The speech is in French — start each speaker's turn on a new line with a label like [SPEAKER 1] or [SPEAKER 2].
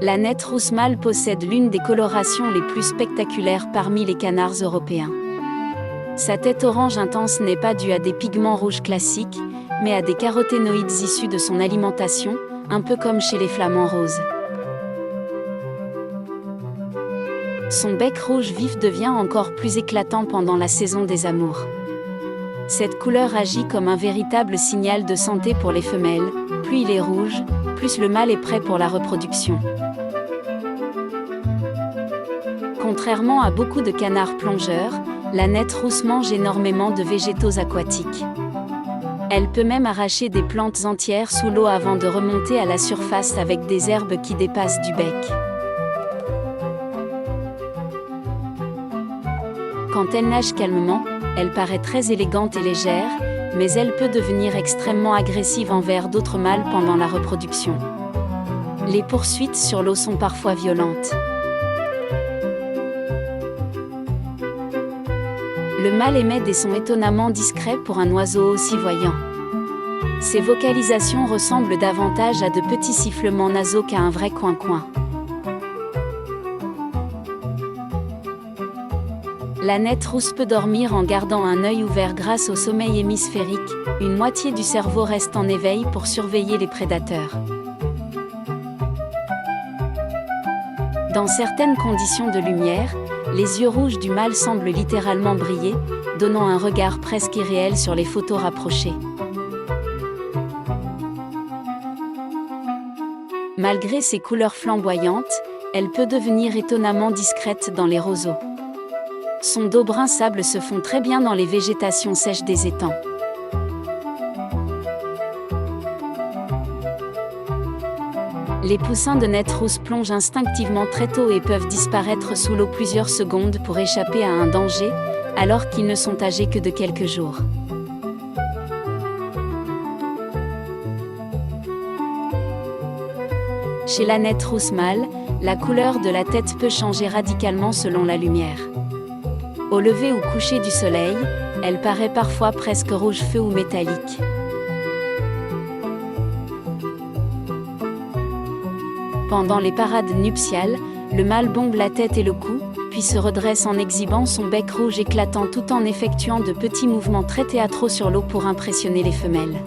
[SPEAKER 1] L'ânette rousse mâle possède l'une des colorations les plus spectaculaires parmi les canards européens. Sa tête orange intense n'est pas due à des pigments rouges classiques, mais à des caroténoïdes issus de son alimentation, un peu comme chez les flamants roses. Son bec rouge vif devient encore plus éclatant pendant la saison des amours. Cette couleur agit comme un véritable signal de santé pour les femelles, plus il est rouge, plus le mâle est prêt pour la reproduction. Contrairement à beaucoup de canards plongeurs, l'ânette rousse mange énormément de végétaux aquatiques. Elle peut même arracher des plantes entières sous l'eau avant de remonter à la surface avec des herbes qui dépassent du bec. Quand elle nage calmement, elle paraît très élégante et légère, mais elle peut devenir extrêmement agressive envers d'autres mâles pendant la reproduction. Les poursuites sur l'eau sont parfois violentes. Le mâle émet des sons étonnamment discrets pour un oiseau aussi voyant. Ses vocalisations ressemblent davantage à de petits sifflements nasaux qu'à un vrai coin-coin. L'ânette rousse peut dormir en gardant un œil ouvert grâce au sommeil hémisphérique, une moitié du cerveau reste en éveil pour surveiller les prédateurs. Dans certaines conditions de lumière, les yeux rouges du mâle semblent littéralement briller, donnant un regard presque irréel sur les photos rapprochées. Malgré ses couleurs flamboyantes, elle peut devenir étonnamment discrète dans les roseaux. Son dos brun sable se fond très bien dans les végétations sèches des étangs. Les poussins de nette rousse plongent instinctivement très tôt et peuvent disparaître sous l'eau plusieurs secondes pour échapper à un danger, alors qu'ils ne sont âgés que de quelques jours. Chez l'ânette rousse mâle, la couleur de la tête peut changer radicalement selon la lumière. Au lever ou coucher du soleil, elle paraît parfois presque rouge feu ou métallique. Pendant les parades nuptiales, le mâle bombe la tête et le cou, puis se redresse en exhibant son bec rouge éclatant tout en effectuant de petits mouvements très théâtraux sur l'eau pour impressionner les femelles.